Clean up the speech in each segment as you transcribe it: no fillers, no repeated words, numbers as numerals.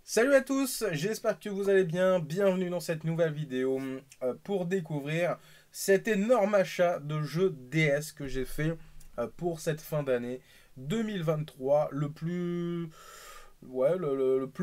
Salut à tous, j'espère que vous allez bien. Bienvenue dans cette nouvelle vidéo pour découvrir cet énorme achat de jeux DS que j'ai fait pour cette fin d'année 2023. Le plus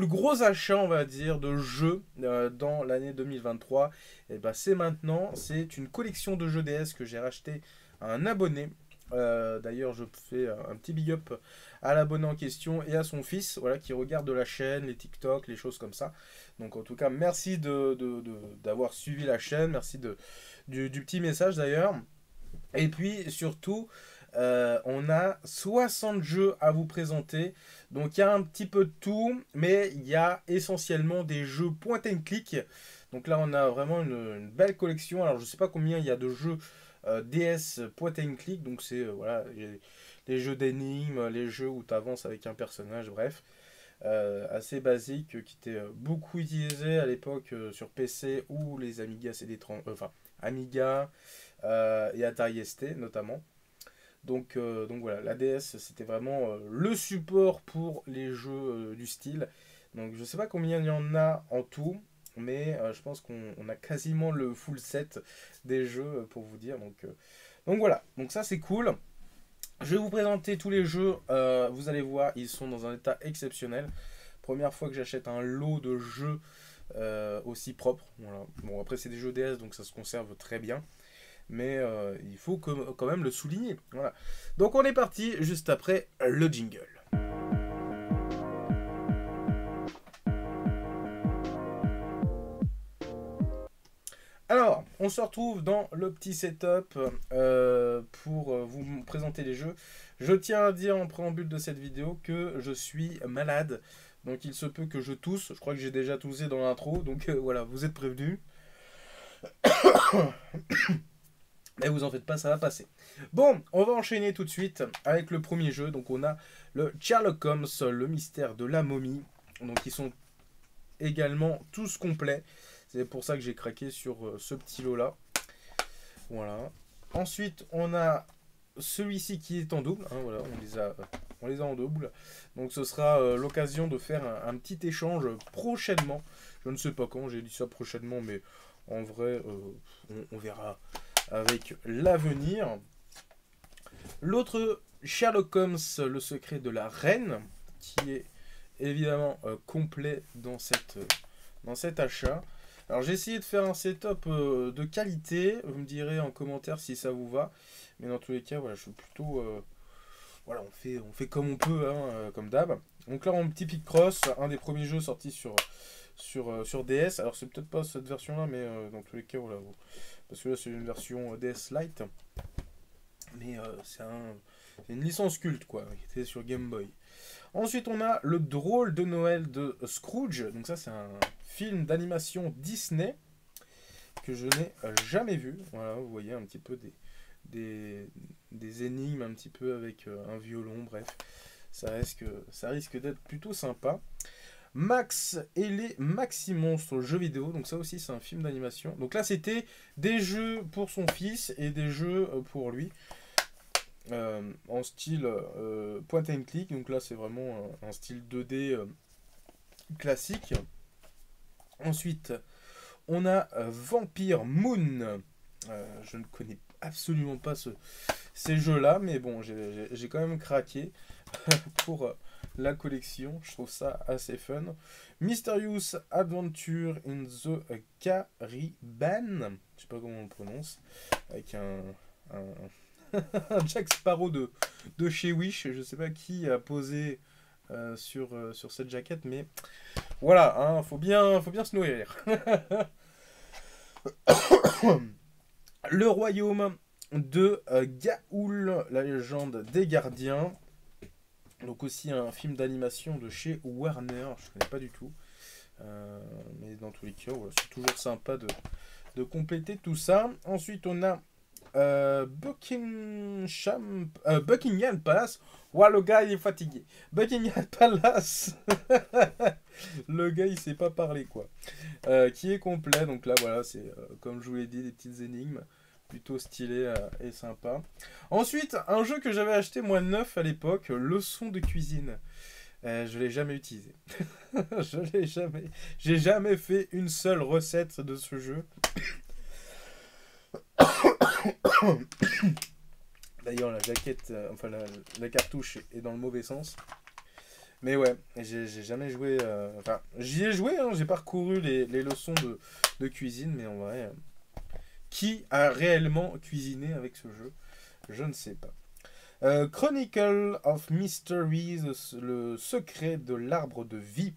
gros achat, on va dire, de jeux dans l'année 2023. Et ben, c'est maintenant, c'est une collection de jeux DS que j'ai racheté à un abonné. D'ailleurs, je fais un petit big up à l'abonné en question et à son fils, voilà, qui regarde la chaîne, les TikTok, les choses comme ça. Donc en tout cas, merci d'avoir suivi la chaîne, merci du petit message d'ailleurs. Et puis surtout, on a 60 jeux à vous présenter. Donc il y a un petit peu de tout, mais il y a essentiellement des jeux point and click. Donc là, on a vraiment une belle collection. Alors je sais pas combien il y a de jeux DS point and click. Donc c'est voilà, les jeux d'énigmes, les jeux où tu avances avec un personnage, bref. Assez basique, qui était beaucoup utilisé à l'époque sur PC ou les Amiga CD30, enfin Amiga et Atari ST notamment. Donc voilà, la DS c'était vraiment le support pour les jeux du style. Donc je sais pas combien il y en a en tout, mais je pense qu'on a quasiment le full set des jeux pour vous dire. Donc voilà, donc ça c'est cool. Je vais vous présenter tous les jeux, vous allez voir, ils sont dans un état exceptionnel. Première fois que j'achète un lot de jeux aussi propre. Voilà. Bon, après, c'est des jeux DS, donc ça se conserve très bien. Mais il faut quand même le souligner. Voilà. Donc, on est parti juste après le jingle. Alors, on se retrouve dans le petit setup pour vous présenter les jeux. Je tiens à dire en préambule de cette vidéo que je suis malade. Donc il se peut que je tousse. Je crois que j'ai déjà toussé dans l'intro. Donc voilà, vous êtes prévenus. Mais vous en faites pas, ça va passer. Bon, on va enchaîner tout de suite avec le premier jeu. Donc on a le Sherlock Holmes, le mystère de la momie. Donc ils sont également tous complets. C'est pour ça que j'ai craqué sur ce petit lot là. Voilà. Ensuite, on a celui-ci qui est en double. Hein, voilà, on les a en double. Donc ce sera l'occasion de faire un petit échange prochainement. Je ne sais pas quand, j'ai dit ça prochainement, mais en vrai, on verra avec l'avenir. L'autre, Sherlock Holmes, le secret de la reine, qui est évidemment complet dans cet achat. Alors j'ai essayé de faire un setup de qualité, vous me direz en commentaire si ça vous va, mais dans tous les cas, voilà, je suis plutôt... voilà, on fait comme on peut, hein, comme d'hab. Donc là, on petit Picross, un des premiers jeux sortis sur DS. Alors c'est peut-être pas cette version-là, mais dans tous les cas, voilà. Parce que là, c'est une version DS Lite, mais c'est une licence culte, quoi, qui était sur Game Boy. Ensuite, on a le drôle de Noël de Scrooge. Donc ça, c'est un film d'animation Disney que je n'ai jamais vu. Voilà, vous voyez un petit peu des énigmes un petit peu avec un violon, bref. Ça risque d'être plutôt sympa. Max et les Maximonstres jeux vidéo. Donc ça aussi, c'est un film d'animation. Donc là, c'était des jeux pour son fils et des jeux pour lui. En style point and click. Donc là, c'est vraiment un style 2D classique. Ensuite, on a Vampire Moon. Je ne connais absolument pas ces jeux-là, mais bon, j'ai quand même craqué pour la collection. Je trouve ça assez fun. Mysterious Adventure in the Caribbean. Je sais pas comment on le prononce. Avec un Jack Sparrow de chez Wish. Je sais pas qui a posé sur cette jaquette, mais voilà, hein, faut bien se nourrir. Le royaume de Gaoul, la légende des gardiens. Donc aussi un film d'animation de chez Warner, je ne connais pas du tout. Mais dans tous les cas, voilà, c'est toujours sympa de compléter tout ça. Ensuite, on a Buckingham Palace. Ouah, le gars, il est fatigué. Buckingham Palace. Le gars, il sait pas parler, quoi. Qui est complet. Donc là, voilà, c'est comme je vous l'ai dit, des petites énigmes plutôt stylé et sympa. Ensuite, un jeu que j'avais acheté moi neuf à l'époque, Leçon de cuisine. Je l'ai jamais utilisé. Je l'ai jamais. J'ai jamais fait une seule recette de ce jeu. D'ailleurs, la jaquette, enfin la cartouche est dans le mauvais sens. Mais ouais, j'ai jamais joué. Enfin, j'y ai joué, hein, j'ai parcouru les leçons de cuisine, mais en vrai, qui a réellement cuisiné avec ce jeu? Je ne sais pas. Chronicle of Mysteries, le secret de l'arbre de vie.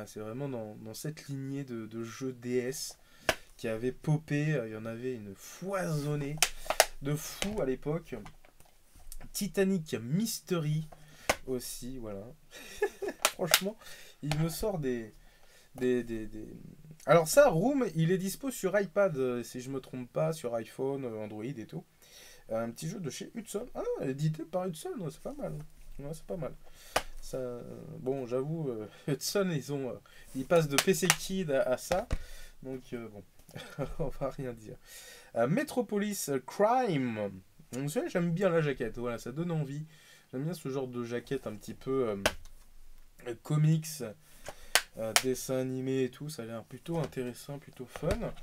C'est vraiment dans cette lignée de jeux DS qui avait popé. Il y en avait une foisonnée de fou à l'époque. Titanic Mystery aussi, voilà. Franchement, il me sort des... Alors ça, Room, il est dispo sur iPad, si je me trompe pas, sur iPhone, Android et tout. Un petit jeu de chez Hudson. Ah, édité par Hudson, c'est pas mal. Ouais, c'est pas mal. Ça, bon, j'avoue, Hudson, ils passent de PC Kid à ça. Donc, bon, on va rien dire. Metropolis Crime. Donc, j'aime bien la jaquette, voilà, ça donne envie. J'aime bien ce genre de jaquette un petit peu comics, dessin animé et tout. Ça a l'air plutôt intéressant, plutôt fun.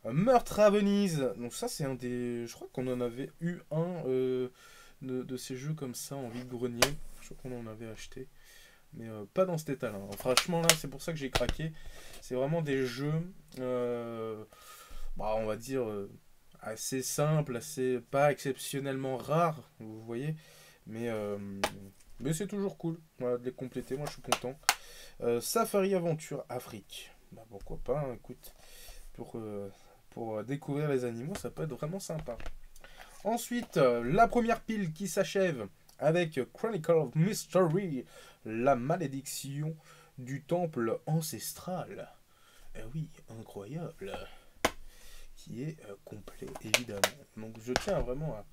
Meurtre à Venise. Donc ça c'est un des... Je crois qu'on en avait eu un de ces jeux comme ça en vide-grenier. Je crois qu'on en avait acheté. Mais pas dans cet état-là. Franchement là c'est pour ça que j'ai craqué. C'est vraiment des jeux, on va dire, assez simples, assez pas exceptionnellement rares, vous voyez. Mais c'est toujours cool, voilà, de les compléter, moi je suis content. Safari Aventure Afrique. Bah, pourquoi pas, hein, écoute, pour découvrir les animaux, ça peut être vraiment sympa. Ensuite, la première pile qui s'achève avec Chronicle of Mystery, la malédiction du temple ancestral. Oui, incroyable. Qui est complet, évidemment. Donc je tiens vraiment à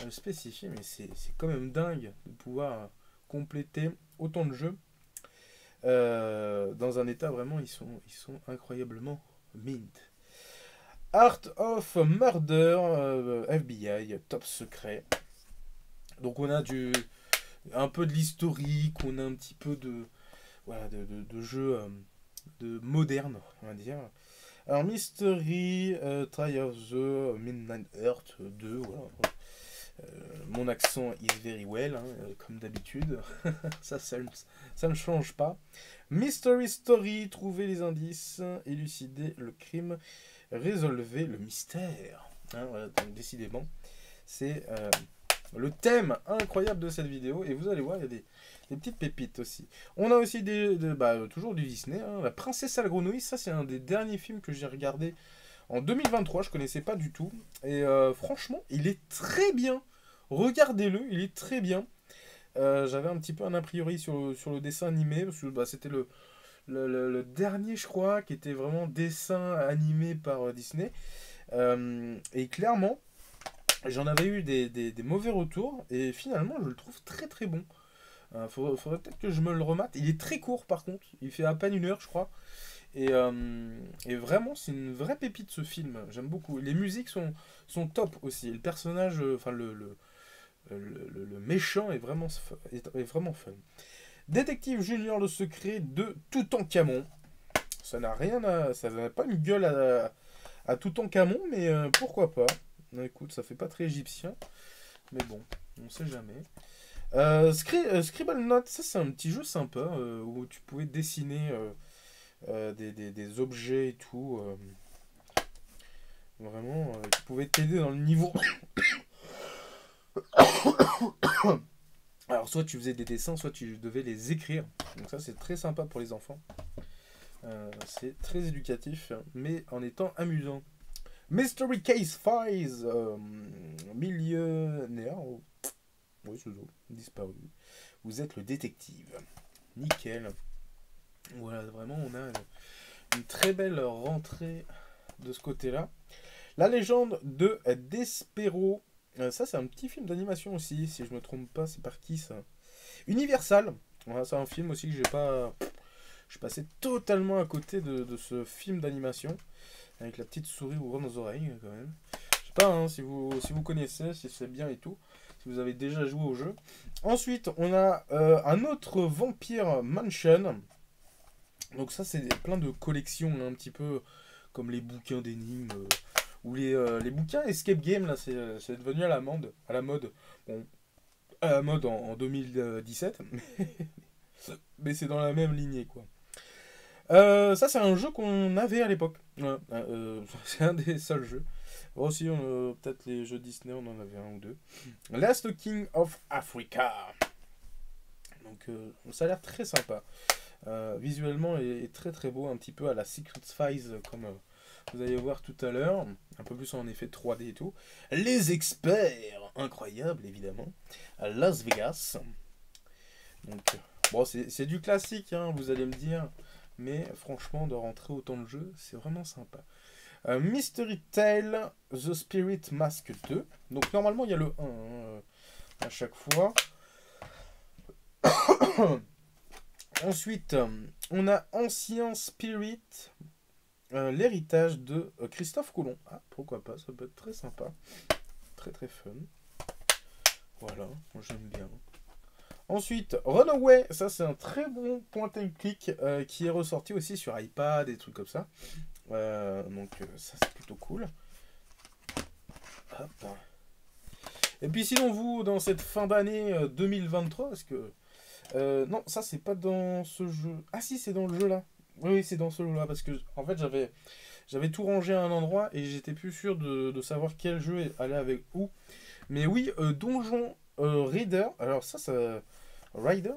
le spécifier, mais c'est quand même dingue de pouvoir compléter autant de jeux dans un état vraiment, ils sont incroyablement mint. Art of Murder, FBI, top secret. Donc on a un peu de l'historique, on a un petit peu de jeux de moderne, on va dire. Alors Mystery, Try of the Midnight Earth 2, voilà. Mon accent is very well, hein, comme d'habitude. ça ne change pas. Mystery Story, trouver les indices, élucider le crime, résolver le mystère. Hein, voilà, donc décidément, c'est le thème incroyable de cette vidéo. Et vous allez voir, il y a des petites pépites aussi. On a aussi toujours du Disney. Hein. La Princesse à la Grenouille, ça c'est un des derniers films que j'ai regardé en 2023. Je connaissais pas du tout. Et franchement, il est très bien. Regardez-le, il est très bien. J'avais un petit peu un a priori sur le dessin animé. Parce que c'était le dernier, je crois, qui était vraiment dessin animé par Disney. Et clairement, j'en avais eu des mauvais retours. Et finalement, je le trouve très très bon. Faudrait peut-être que je me le remate. Il est très court par contre. Il fait à peine 1 heure, je crois. Et vraiment, c'est une vraie pépite ce film. J'aime beaucoup. Les musiques sont top aussi. Le personnage, enfin le méchant est vraiment fun. Détective Junior, le secret de Toutankhamon. Ça n'a pas une gueule à Toutankhamon, mais pourquoi pas. Écoute, ça fait pas très égyptien. Mais bon, on sait jamais. Scribble Note, ça c'est un petit jeu sympa où tu pouvais dessiner des objets et tout. Vraiment, qui pouvaient t'aider dans le niveau. Alors, soit tu faisais des dessins, soit tu devais les écrire. Donc, ça c'est très sympa pour les enfants. C'est très éducatif, mais en étant amusant. Mystery Case Files, millionnaire. Oui, c'est ça, disparu. Vous êtes le détective. Nickel. Voilà, vraiment, on a une très belle rentrée de ce côté-là. La légende de Despero. Ça, c'est un petit film d'animation aussi, si je me trompe pas. C'est par qui ça? Universal. Voilà, c'est un film aussi que j'ai pas. Je suis passé totalement à côté de ce film d'animation. Avec la petite souris ouvrant nos oreilles, quand même. Je sais pas hein, si vous connaissez, si c'est bien et tout. si vous avez déjà joué au jeu. Ensuite, on a un autre Vampire Mansion. Donc ça, c'est plein de collections, un petit peu comme les bouquins d'énigmes, ou les bouquins Escape Game, là, c'est devenu à la mode. Bon, à la mode en 2017, mais c'est dans la même lignée, quoi. Ça, c'est un jeu qu'on avait à l'époque. Ouais, c'est un des seuls jeux. Bon, aussi, peut-être les jeux Disney, on en avait un ou deux. Last King of Africa. Donc, ça a l'air très sympa. Visuellement, il est très très beau, un petit peu à la Secret Files, comme vous allez voir tout à l'heure. Un peu plus en effet 3D et tout. Les experts, incroyable évidemment. À Las Vegas. Donc, bon, c'est du classique, hein, vous allez me dire. Mais franchement, de rentrer autant de jeux, c'est vraiment sympa. Mystery Tale, The Spirit Mask 2. Donc normalement, il y a le 1 hein, à chaque fois. Ensuite, on a Ancien Spirit, l'héritage de Christophe Colomb. Ah, pourquoi pas, ça peut être très sympa. Très très fun. Voilà, moi j'aime bien. Ensuite, Runaway, ça c'est un très bon point and click qui est ressorti aussi sur iPad et des trucs comme ça. Donc ça c'est plutôt cool. Hop. Et puis sinon vous, dans cette fin d'année 2023, parce que... non, ça c'est pas dans ce jeu. Ah si, c'est dans le jeu là. Oui, c'est dans ce jeu là, parce que en fait j'avais tout rangé à un endroit et j'étais plus sûr de savoir quel jeu allait avec où. Mais oui, Donjon Raider, alors ça... Rider.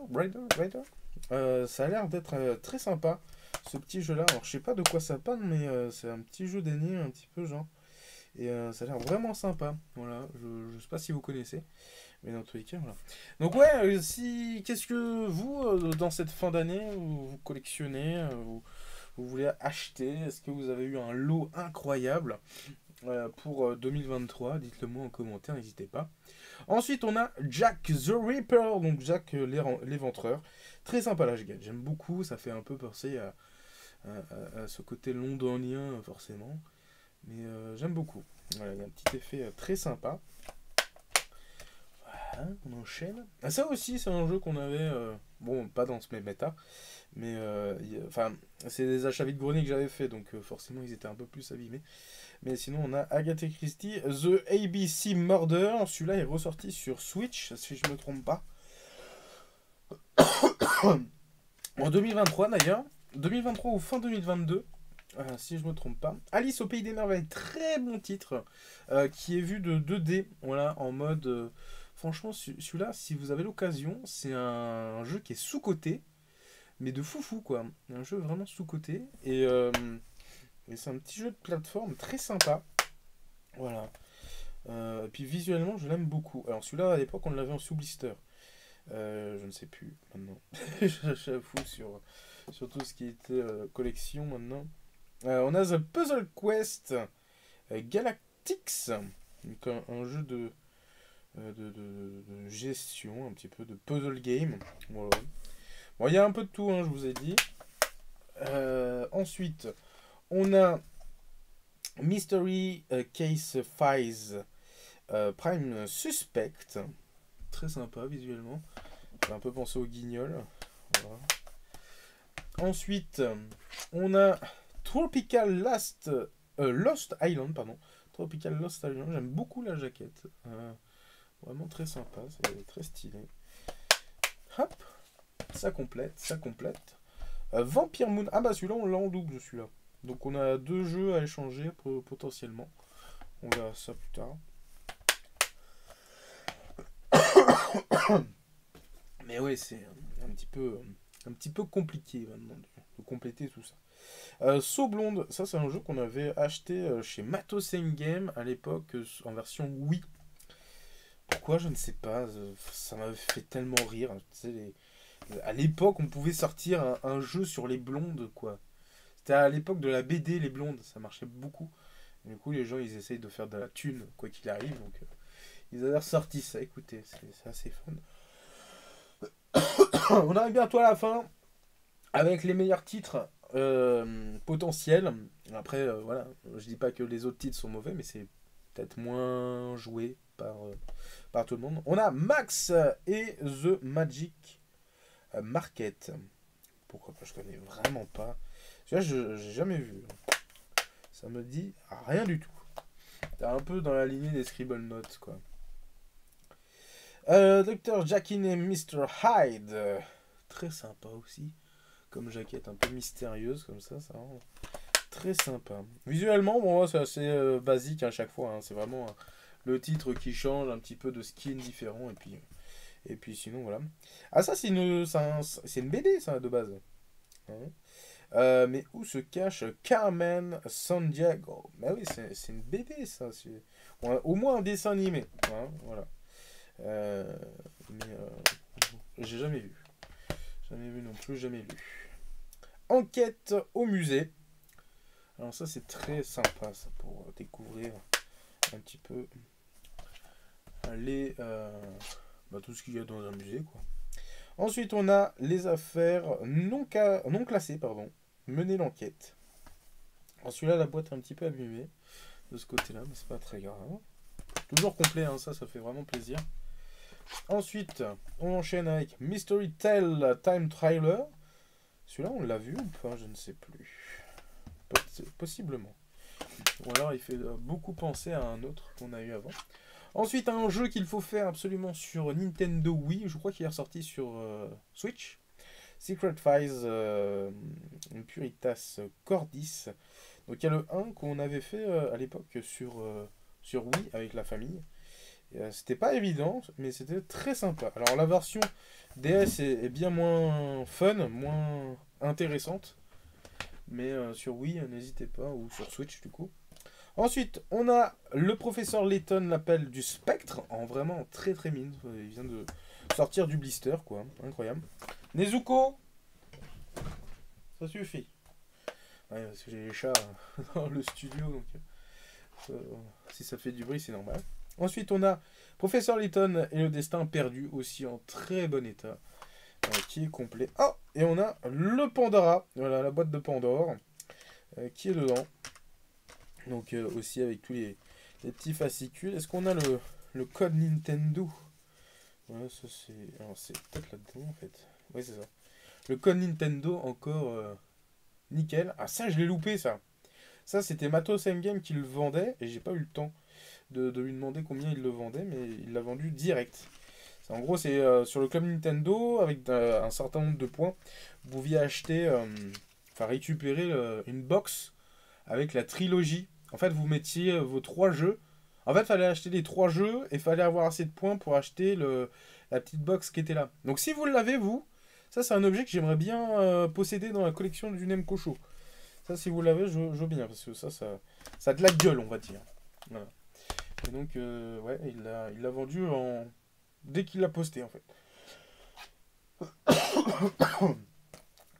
Ça a l'air d'être très sympa, ce petit jeu là. Alors je sais pas de quoi ça parle, mais c'est un petit jeu d'année, un petit peu genre. Et ça a l'air vraiment sympa. Voilà, je sais pas si vous connaissez, mais dans tous les cas, voilà. Donc ouais, qu'est-ce que vous, dans cette fin d'année, vous collectionnez, vous voulez acheter? Est-ce que vous avez eu un lot incroyable pour 2023? Dites-le moi en commentaire, n'hésitez pas. Ensuite, on a Jack the Ripper, donc Jack l'éventreur. Très sympa la giga, j'aime beaucoup, ça fait un peu penser à ce côté londonien forcément. Mais j'aime beaucoup. Voilà, il y a un petit effet très sympa. Voilà, on enchaîne. Ah, ça aussi, c'est un jeu qu'on avait, bon, pas dans ce même méta, mais enfin, c'est des achats vide-grenier que j'avais fait, donc forcément ils étaient un peu plus abîmés. Mais sinon, on a Agatha Christie, The ABC Murder. Celui-là est ressorti sur Switch, si je ne me trompe pas. En 2023 d'ailleurs. 2023 ou fin 2022. Si je ne me trompe pas. Alice au Pays des Merveilles, très bon titre. Qui est vu de 2D. Voilà, en mode... franchement, celui-là, si vous avez l'occasion, c'est un jeu qui est sous-coté. Mais de foufou, quoi. Un jeu vraiment sous-coté. Et c'est un petit jeu de plateforme très sympa. Voilà. Et puis visuellement, je l'aime beaucoup. Alors celui-là, à l'époque, on l'avait en sous-blister. Je ne sais plus maintenant. J'avoue sur tout ce qui était collection maintenant. On a The Puzzle Quest Galactics. Donc un jeu de gestion, un petit peu de puzzle game. Voilà. Bon, il y a un peu de tout, hein, je vous ai dit. Ensuite, on a Mystery Case Files Prime Suspect. Très sympa visuellement. J'ai un peu pensé au Guignol. Voilà. Ensuite, on a Tropical Lost Island. Pardon. Tropical Lost Island. J'aime beaucoup la jaquette. Vraiment très sympa. C'est très stylé. Hop. Ça complète. Vampire Moon. Ah bah celui-là, on l'a en double celui-là. Donc on a deux jeux à échanger potentiellement. On verra ça plus tard. Mais oui, c'est un petit peu compliqué maintenant de compléter tout ça. Saut Blonde, ça c'est un jeu qu'on avait acheté chez Matos Game à l'époque en version Wii. Pourquoi je ne sais pas, ça m'avait fait tellement rire. Tu sais, à l'époque on pouvait sortir un jeu sur les blondes quoi. C'était à l'époque de la BD les blondes, ça marchait beaucoup. Et du coup les gens ils essayent de faire de la thune quoi qu'il arrive, donc ils avaient ressorti ça. Écoutez, c'est assez fun. On arrive bientôt à la fin avec les meilleurs titres potentiels. Après voilà, je dis pas que les autres titres sont mauvais, mais c'est peut-être moins joué par tout le monde. On a Max et The Magic Market. Pourquoi pas, je connais vraiment pas. Celui-là, je j'ai jamais vu. Ça me dit rien du tout. T'es un peu dans la lignée des Scribble Notes, quoi. Dr. Jackin et Mr. Hyde. Très sympa aussi. Comme jaquette un peu mystérieuse, comme ça rend très sympa. Visuellement, bon, c'est assez basique à chaque fois. Hein. C'est vraiment le titre qui change, un petit peu de skin différent. Et puis sinon, voilà. Ah, ça, c'est une BD, ça, de base. Mais où se cache Carmen Sandiego? Bah oui, c'est une BD, ça. Au moins un dessin animé. Hein, voilà. J'ai jamais vu. Jamais vu non plus, jamais lu. Enquête au musée. Alors ça, c'est très sympa, ça, pour découvrir un petit peu tout ce qu'il y a dans un musée, quoi. Ensuite, on a les affaires non classées, pardon. Mener l'enquête. Alors celui-là, la boîte est un petit peu abîmée de ce côté-là, mais c'est pas très grave. Toujours complet, hein, ça fait vraiment plaisir. Ensuite, on enchaîne avec Mystery Tale Time Trailer. Celui-là, on l'a vu ou pas? Je ne sais plus. Possiblement. Ou alors, il fait beaucoup penser à un autre qu'on a eu avant. Ensuite, un jeu qu'il faut faire absolument sur Nintendo Wii. Je crois qu'il est ressorti sur Switch. Secret Files Puritas Cordis. Donc, il y a le 1 qu'on avait fait à l'époque sur Wii avec la famille. C'était pas évident, mais c'était très sympa. Alors, la version DS est bien moins fun, moins intéressante. Mais sur Wii, n'hésitez pas, ou sur Switch du coup. Ensuite, on a le professeur Layton, l'appel du spectre, en vraiment très très mine. Il vient de sortir du blister, quoi. Incroyable. Nezuko, ça suffit. Ouais, parce que j'ai les chats dans le studio, donc si ça fait du bruit, c'est normal. Ensuite, on a professeur Layton et le destin perdu, aussi en très bon état, qui est complet. Oh, et on a le Pandora, voilà, la boîte de Pandore, qui est dedans. Donc aussi avec tous les petits fascicules. Est-ce qu'on a le code Nintendo? Ouais, ça c'est... Alors c'est peut-être là-dedans en fait. Ouais, c'est ça. Le code Nintendo encore nickel. Ah, ça je l'ai loupé, ça. Ça c'était Matos Game qui le vendait et j'ai pas eu le temps de lui demander combien il le vendait, mais il l'a vendu direct. En gros, c'est sur le club Nintendo, avec un certain nombre de points, vous pouviez acheter, récupérer une box avec la trilogie. En fait, vous mettiez vos 3 jeux. En fait, il fallait acheter les 3 jeux et il fallait avoir assez de points pour acheter la petite box qui était là. Donc, si vous l'avez, vous, ça, c'est un objet que j'aimerais bien posséder dans la collection du Nemcocho. Ça, si vous l'avez, je veux bien, parce que ça a de la gueule, on va dire. Voilà. Et donc, ouais, il l'a vendu dès qu'il l'a posté, en fait.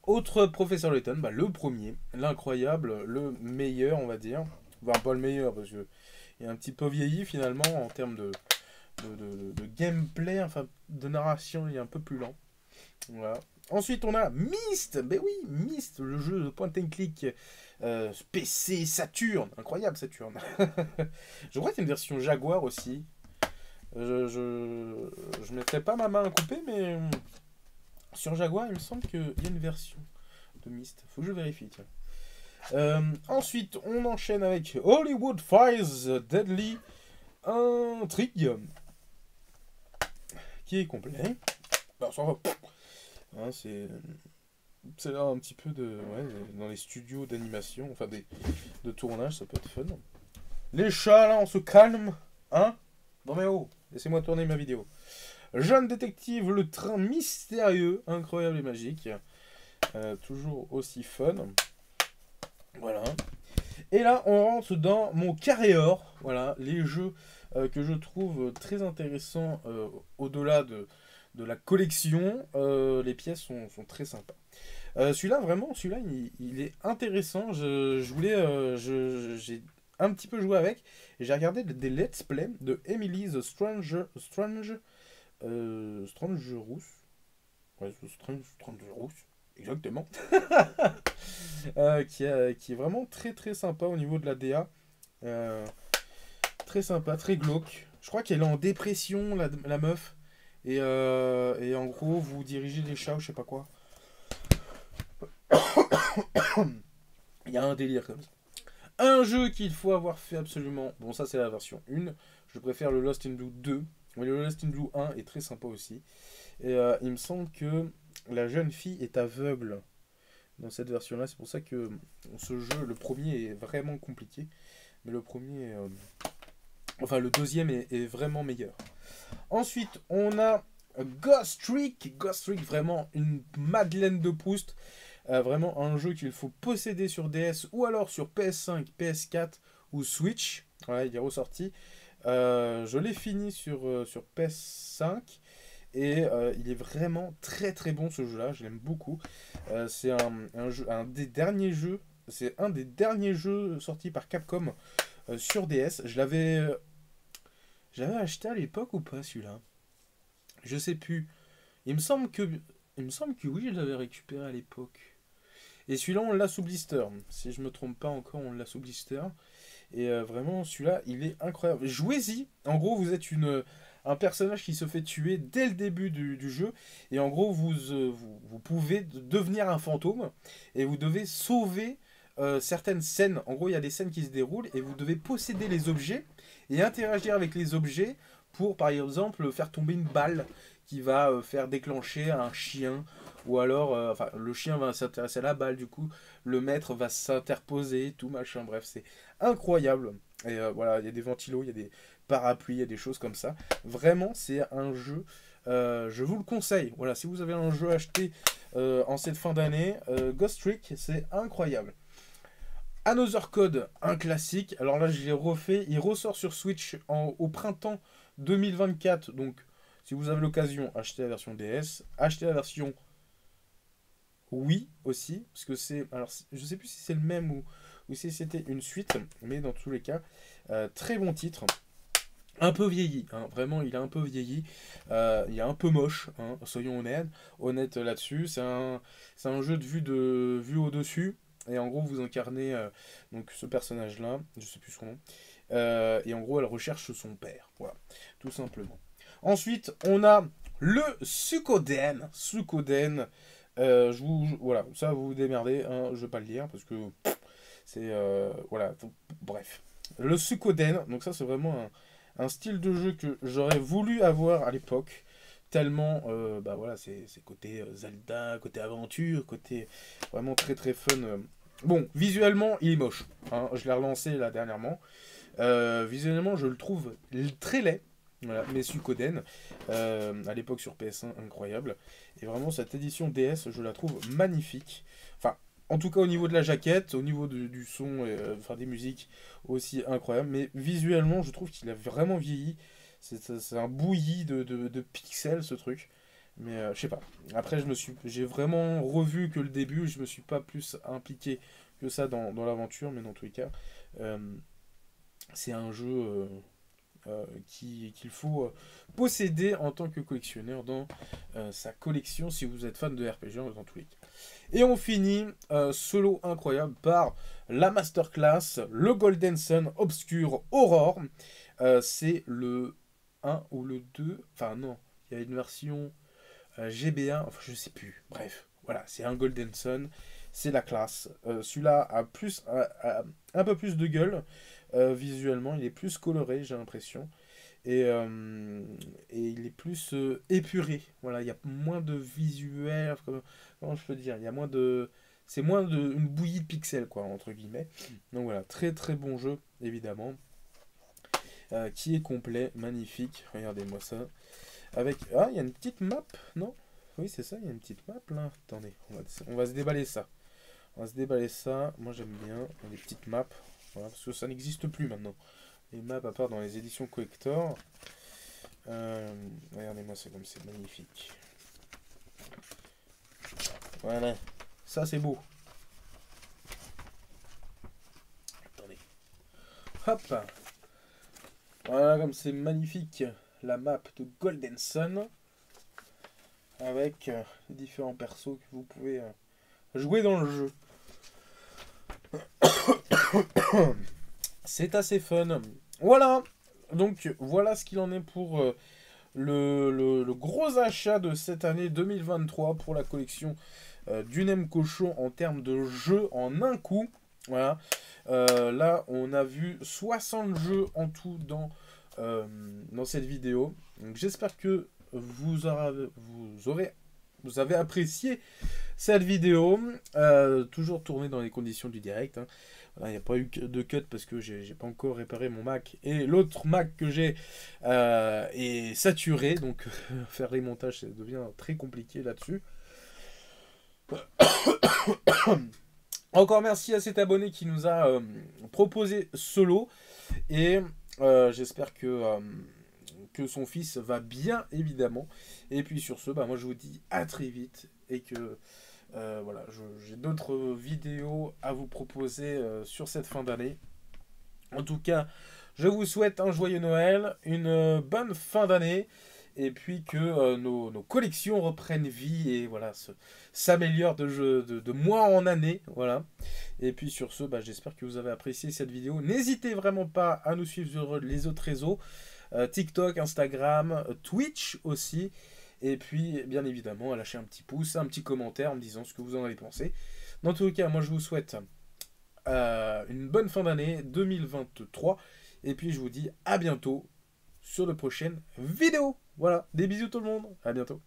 Autre professeur Layton, le premier, l'incroyable, le meilleur, on va dire. Enfin, pas le meilleur, parce qu'il est un petit peu vieilli, finalement, en termes de gameplay, enfin, de narration, il est un peu plus lent. Voilà. Ensuite, on a Myst. Ben oui, Myst, le jeu de point and click PC Saturn. Incroyable, Saturn. Je crois qu'il y a une version Jaguar aussi. Je mettrai pas ma main à couper, mais sur Jaguar, il me semble qu'il y a une version de Myst. Faut que je vérifie, tiens. Ensuite, on enchaîne avec Hollywood Files Deadly Intrigue, qui est complet. Alors, ça va. Hein, c'est là un petit peu dans les studios d'animation, enfin de tournage, ça peut être fun. Les chats, là, on se calme, hein? Non mais oh, laissez-moi tourner ma vidéo. Jeune détective, le train mystérieux, incroyable et magique. Toujours aussi fun. Voilà. Et là, on rentre dans mon carré or. Voilà, les jeux que je trouve très intéressants au-delà de la collection. Les pièces sont très sympas. Celui-là, il est intéressant. J'ai un petit peu joué avec. Et j'ai regardé des let's play de Emily the Strange Rousse. Ouais, Strange Rousse, exactement. qui est vraiment très très sympa au niveau de la DA. Très sympa, très glauque. Je crois qu'elle est en dépression, la meuf. Et en gros, vous dirigez des chats ou je sais pas quoi. Il y a un délire comme ça. Un jeu qu'il faut avoir fait absolument. Bon, ça c'est la version 1. Je préfère le Lost in Blue 2. Mais le Lost in Blue 1 est très sympa aussi. Et il me semble que la jeune fille est aveugle dans cette version-là. C'est pour ça que ce jeu, le premier est vraiment compliqué. Mais le premier... enfin, le deuxième est vraiment meilleur. Ensuite, on a Ghost Trick. Ghost Trick, vraiment une Madeleine de Proust. Vraiment un jeu qu'il faut posséder sur DS ou alors sur PS5, PS4 ou Switch. Voilà, il est ressorti. Je l'ai fini sur PS5 et il est vraiment très très bon ce jeu-là. Je l'aime beaucoup. C'est un des derniers jeux. C'est un des derniers jeux sortis par Capcom sur DS. J'avais acheté à l'époque ou pas celui-là? Je sais plus. Il me semble que oui, je l'avais récupéré à l'époque. Et celui-là, on l'a sous blister. Si je me trompe pas encore, on l'a sous blister. Et vraiment, celui-là, il est incroyable. Jouez-y. En gros, vous êtes un personnage qui se fait tuer dès le début du jeu. Et en gros, vous pouvez devenir un fantôme. Et vous devez sauver certaines scènes. En gros, il y a des scènes qui se déroulent. Et vous devez posséder les objets. Et interagir avec les objets pour, par exemple, faire tomber une balle qui va faire déclencher un chien. Ou alors, enfin, le chien va s'intéresser à la balle, du coup, le maître va s'interposer, tout machin, bref, c'est incroyable. Et voilà, il y a des ventilos, il y a des parapluies, il y a des choses comme ça. Vraiment, c'est un jeu, je vous le conseille. Voilà, si vous avez un jeu acheté en cette fin d'année, Ghost Trick, c'est incroyable. Another Code, un classique. Alors là, je l'ai refait. Il ressort sur Switch au printemps 2024. Donc, si vous avez l'occasion, achetez la version DS, achetez la version oui aussi, parce que c'est... Alors, je sais plus si c'est le même ou si c'était une suite, mais dans tous les cas, très bon titre. Un peu vieilli, hein, vraiment, il a un peu vieilli. Il est un peu moche, hein, soyons honnêtes là-dessus. C'est un jeu de vue au-dessus. Et en gros, vous incarnez donc ce personnage-là, je sais plus son nom. Et en gros, elle recherche son père. Voilà, tout simplement. Ensuite, on a le Suikoden. Suikoden. Voilà, ça vous vous démerdez, hein, je vais pas le lire parce que c'est voilà, bref. Le Suikoden, donc ça c'est vraiment un style de jeu que j'aurais voulu avoir à l'époque, tellement bah voilà, c'est côté Zelda, côté aventure, côté vraiment très très fun. Bon, visuellement il est moche, hein, je l'ai relancé là dernièrement. Visuellement je le trouve très laid. Voilà, mais Suikoden, à l'époque sur PS1, incroyable. Et vraiment, cette édition DS, je la trouve magnifique. Enfin, en tout cas au niveau de la jaquette, au niveau du son, enfin des musiques aussi incroyable. Mais visuellement, je trouve qu'il a vraiment vieilli. C'est un bouilli de pixels, ce truc. Mais je sais pas. Après, j'ai vraiment revu que le début. Je me suis pas plus impliqué que ça dans l'aventure. Mais dans tous les cas, c'est un jeu... qu'il faut posséder en tant que collectionneur dans sa collection si vous êtes fan de RPG dans tous les cas. Et on finit solo incroyable par la masterclass, le Golden Sun Obscure Aurore. C'est le 1 ou le 2, enfin non, il y a une version GB1, enfin je sais plus, bref, voilà, c'est un Golden Sun, c'est la classe. Celui-là a un peu plus de gueule. Visuellement, il est plus coloré, j'ai l'impression. Et il est plus épuré. Voilà, il y a moins de visuel. Comment je peux dire? Il y a moins de. C'est moins une bouillie de pixels, quoi, entre guillemets. Donc voilà, très très bon jeu, évidemment. Qui est complet, magnifique. Regardez-moi ça. Avec. Ah, il y a une petite map, non? Oui, c'est ça, il y a une petite map là. Attendez, on va se déballer ça. On va se déballer ça. Moi j'aime bien les petites maps. Voilà, parce que ça n'existe plus maintenant. Les maps à part dans les éditions collector. Regardez-moi ça comme c'est magnifique. Voilà. Ça c'est beau. Attendez. Hop. Voilà comme c'est magnifique. La map de Golden Sun. Avec les différents persos que vous pouvez jouer dans le jeu. C'est assez fun. Voilà, Donc voilà ce qu'il en est pour le gros achat de cette année 2023 pour la collection du Nem Cochon en termes de jeux en un coup. Voilà. Là, on a vu 60 jeux en tout dans cette vidéo. Donc j'espère que vous avez apprécié cette vidéo. Toujours tournée dans les conditions du direct. Hein. Voilà, il n'y a pas eu de cut parce que j'ai pas encore réparé mon Mac. Et l'autre Mac que j'ai est saturé. Donc faire les montages, ça devient très compliqué là-dessus. Encore merci à cet abonné qui nous a proposé ce lot. Et j'espère que son fils va bien, évidemment. Et puis sur ce, bah, moi je vous dis à très vite. Et que voilà, j'ai d'autres vidéos à vous proposer sur cette fin d'année. En tout cas, je vous souhaite un joyeux Noël, une bonne fin d'année. Et puis que nos collections reprennent vie et voilà, s'améliorent de mois en année. Voilà. Et puis sur ce, bah, j'espère que vous avez apprécié cette vidéo. N'hésitez vraiment pas à nous suivre sur les autres réseaux. TikTok, Instagram, Twitch aussi. Et puis, bien évidemment, à lâcher un petit pouce, un petit commentaire en me disant ce que vous en avez pensé. Dans tous les cas, moi je vous souhaite une bonne fin d'année 2023. Et puis je vous dis à bientôt sur de prochaines vidéos. Voilà, des bisous tout le monde, à bientôt.